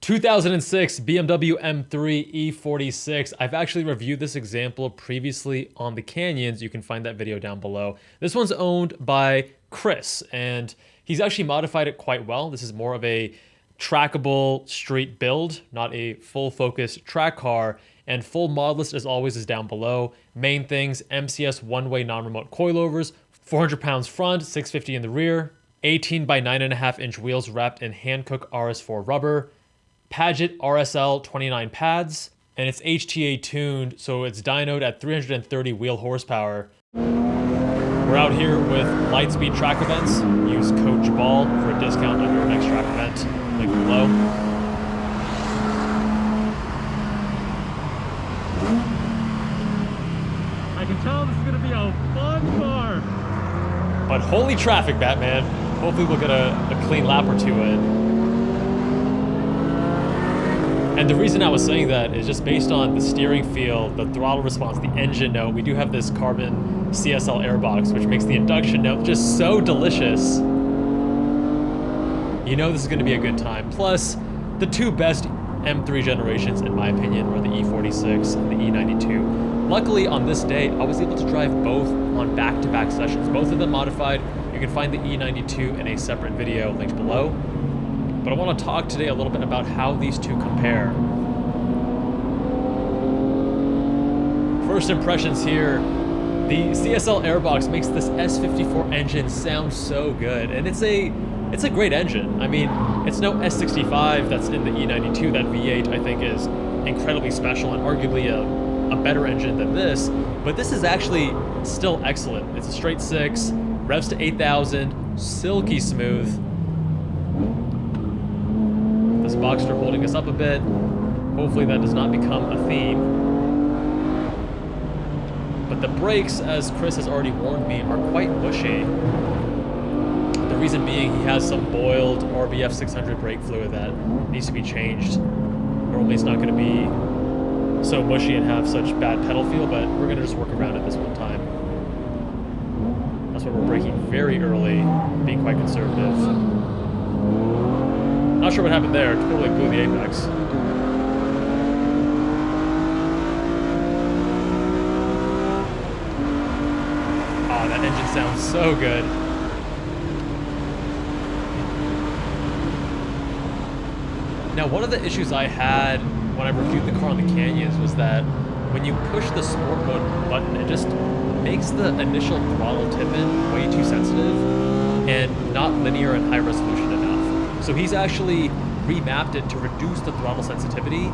2006 BMW M3 E46. I've actually reviewed this example previously on the Canyons. You can find that video down below. This one's owned by Chris, and he's actually modified it quite well. This is more of a trackable street build, not a full focus track car. And full mod list, as always, is down below. Main things: MCS one-way non-remote coilovers, 400 pounds front, 650 in the rear, 18 by 9.5 inch wheels wrapped in Hankook RS4 rubber, Pagid RSL29 pads, and it's HTA tuned, so it's dynoed at 330 wheel horsepower. We're out here with Lightspeed track events. Use code JABAL for a discount on your next track event. Link below. I can tell this is going to be a fun car. But holy traffic, Batman. Hopefully we'll get a clean lap or two in. And the reason I was saying that is just based on the steering feel, the throttle response, the engine note. We do have this Karbonius CSL airbox, which makes the induction note just so delicious. You know this is going to be a good time. Plus, the two best M3 generations, in my opinion, are the E46 and the E92. Luckily, on this day, I was able to drive both on back-to-back sessions, both of them modified. You can find the E92 in a separate video linked below. But I want to talk today a little bit about how these two compare. First impressions here. The CSL airbox makes this S54 engine sound so good, and it's a great engine. I mean, it's no S65 that's in the E92. That V8 I think is incredibly special and arguably a better engine than this, but this is actually still excellent. It's a straight six, revs to 8,000, silky smooth. This Boxster holding us up a bit. Hopefully that does not become a theme. But the brakes, as Chris has already warned me, are quite mushy. The reason being he has some boiled RBF 600 brake fluid that needs to be changed. Normally it's not going to be so mushy and have such bad pedal feel, but we're going to just work around it this one time. That's why we're braking very early, being quite conservative. Not sure what happened there. Totally blew the apex. Oh, that engine sounds so good. Now, one of the issues I had when I reviewed the car on the Canyons was that when you push the sport mode button, it just makes the initial throttle tip-in way too sensitive and not linear and high resolution enough. So he's actually remapped it to reduce the throttle sensitivity.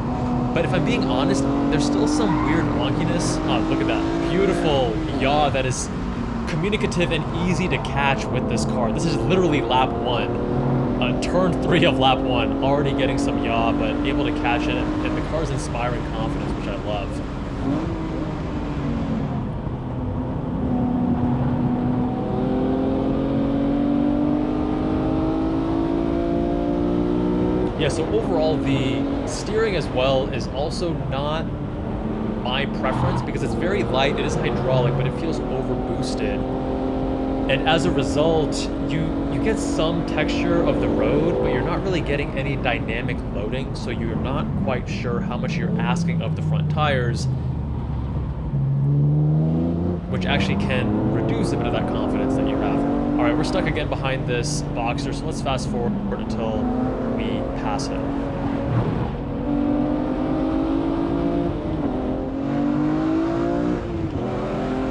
But if I'm being honest, there's still some weird wonkiness. Oh, look at that beautiful yaw that is communicative and easy to catch with this car. This is literally lap one. Turn 3 of lap 1, already getting some yaw, but able to catch it, and the car's inspiring confidence, which I love. Yeah, so overall, the steering as well is also not my preference because it's very light. It is hydraulic, but it feels overboosted. And as a result, you get some texture of the road, but you're not really getting any dynamic loading, so you're not quite sure how much you're asking of the front tires, which actually can reduce a bit of that confidence that you have. All right, we're stuck again behind this Boxster, so let's fast forward until we pass it.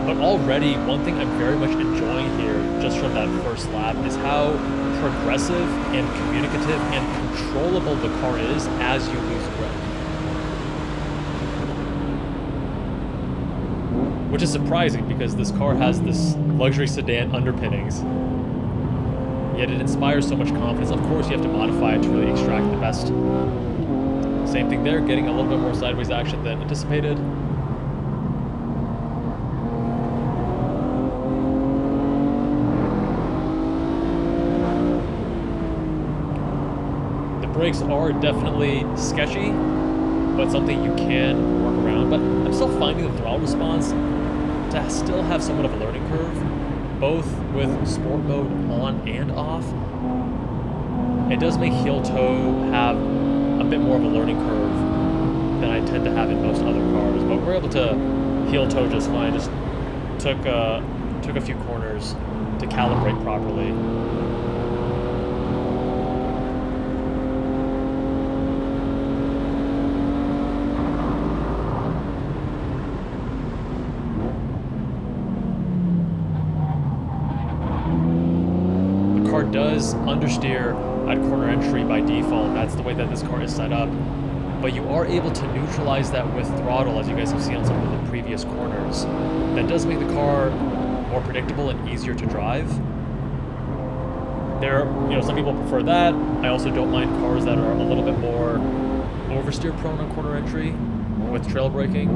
But already, one thing I'm very much enjoying here, just from that first lap, is how progressive and communicative and controllable the car is as you lose grip. Which is surprising because this car has this luxury sedan underpinnings. Yet it inspires so much confidence. Of course, you have to modify it to really extract the best. Same thing there, getting a little bit more sideways action than anticipated. Brakes are definitely sketchy, but something you can work around. But I'm still finding the throttle response to still have somewhat of a learning curve, both with sport mode on and off. It does make heel toe have a bit more of a learning curve than I tend to have in most other cars, but we're able to heel toe just fine. Just took a few corners to calibrate properly. The car does understeer at corner entry by default. That's the way that this car is set up. But you are able to neutralize that with throttle, as you guys have seen on some of the previous corners. That does make the car more predictable and easier to drive. Some people prefer that. I also don't mind cars that are a little bit more oversteer prone on corner entry with trail braking.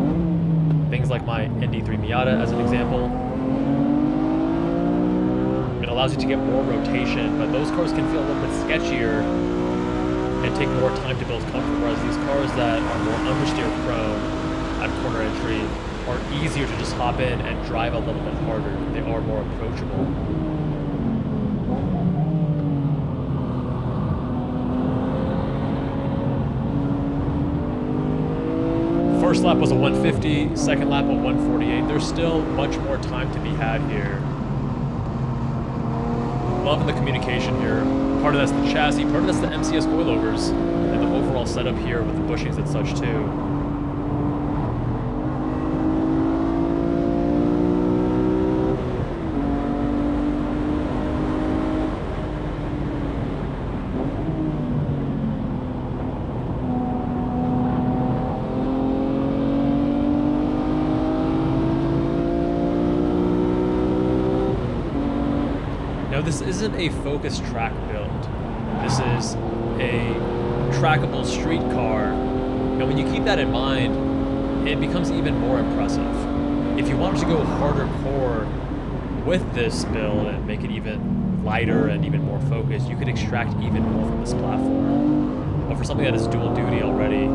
Things like my ND3 Miata as an example. It allows you to get more rotation, but those cars can feel a little bit sketchier and take more time to build comfort, whereas these cars that are more understeer prone at corner entry are easier to just hop in and drive a little bit harder. They are more approachable. First lap was a 150, second lap a 148. There's still much more time to be had here. Loving the communication here. Part of that's the chassis, part of that's the MCS coilovers, and the overall setup here with the bushings and such too. Now this isn't a focused track build. This is a trackable street car. And when you keep that in mind, it becomes even more impressive. If you wanted to go harder core with this build and make it even lighter and even more focused, you could extract even more from this platform. But for something that is dual duty already,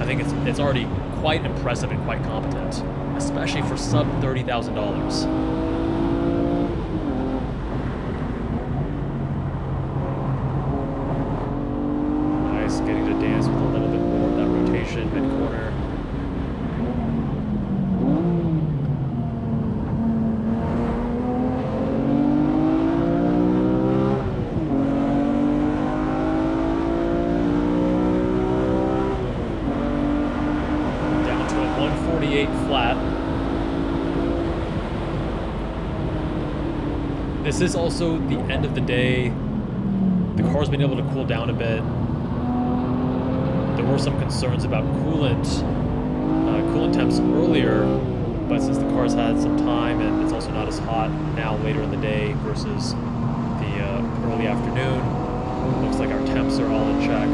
I think it's already quite impressive and quite competent, especially for sub $30,000. Getting to dance with a little bit more of that rotation mid-corner. Down to a 148 flat. This is also the end of the day. The car's been able to cool down a bit. There were some concerns about coolant temps earlier, but since the car's had some time and it's also not as hot now later in the day versus the early afternoon, looks like our temps are all in check.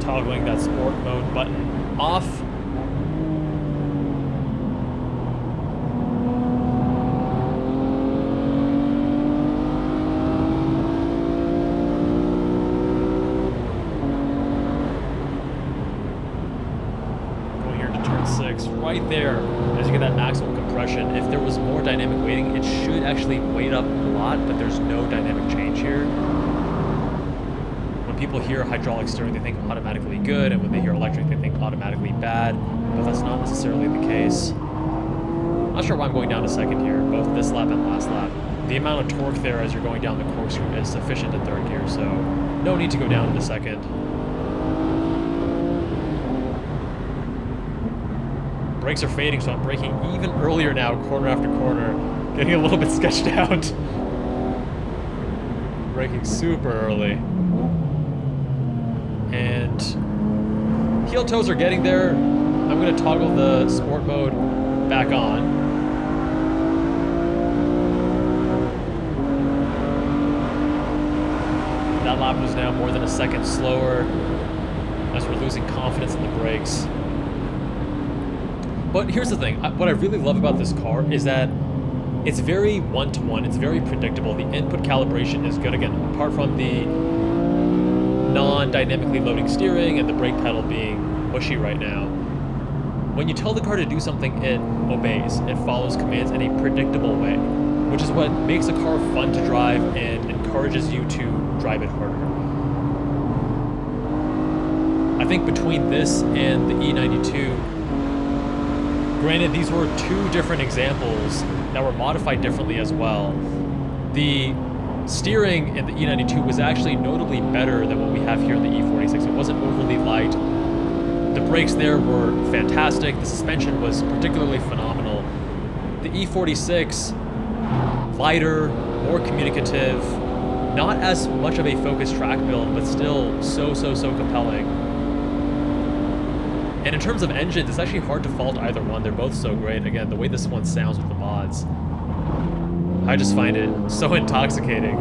Toggling that sport mode button off. Right there, as you get that maximum compression. If there was more dynamic weighting, it should actually weight up a lot, but there's no dynamic change here. When people hear hydraulic steering, they think automatically good, and when they hear electric, they think automatically bad, but that's not necessarily the case. I'm not sure why I'm going down to second here, both this lap and last lap. The amount of torque there as you're going down the corkscrew is sufficient in third gear, so no need to go down into second. Brakes are fading, so I'm braking even earlier now, corner after corner, getting a little bit sketched out. Braking super early. And heel toes are getting there. I'm going to toggle the sport mode back on. That lap was now more than a second slower as we're losing confidence in the brakes. But here's the thing, what I really love about this car is that it's very one-to-one, it's very predictable. The input calibration is good, again, apart from the non-dynamically loading steering and the brake pedal being mushy right now. when you tell the car to do something, it obeys. It follows commands in a predictable way, which is what makes a car fun to drive and encourages you to drive it harder. I think between this and the E92, granted these were two different examples that were modified differently as well, the steering in the E92 was actually notably better than what we have here in the E46. It wasn't overly light. The brakes there were fantastic. The suspension was particularly phenomenal. The E46, lighter, more communicative, not as much of a focused track build, but still so compelling. And in terms of engines, it's actually hard to fault either one. They're both so great. Again, the way this one sounds with the mods, I just find it so intoxicating.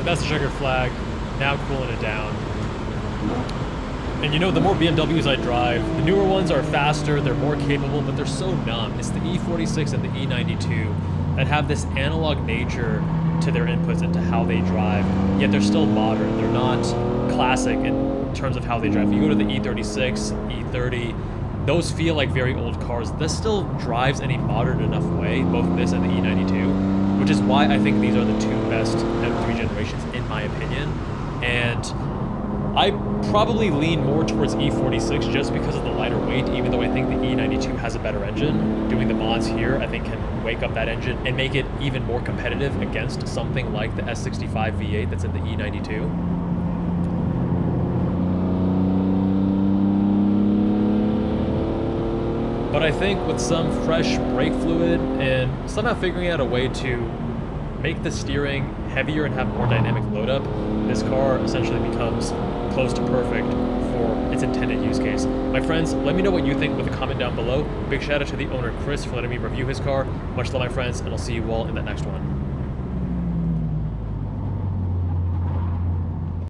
That's the checkered flag, now cooling it down. And you know, the more BMWs I drive, the newer ones are faster, they're more capable, but they're so numb. It's the E46 and the E92 that have this analog nature to their inputs and to how they drive, yet they're still modern. They're not classic in terms of how they drive. If you go to the E36, E30, those feel like very old cars. This still drives in a modern enough way, both this and the E92, which is why I think these are the two best M3 generations in my opinion. And I probably lean more towards E46 just because of the lighter weight, even though I think the E92 has a better engine. Doing the mods here, I think, can wake up that engine and make it even more competitive against something like the S65 V8 that's in the E92. But I think with some fresh brake fluid and somehow figuring out a way to make the steering heavier and have more dynamic load up, this car essentially becomes close to perfect for its intended use case. My friends, let me know what you think with a comment down below. Big shout out to the owner Chris for letting me review his car. Much love, my friends, and I'll see you all in the next one.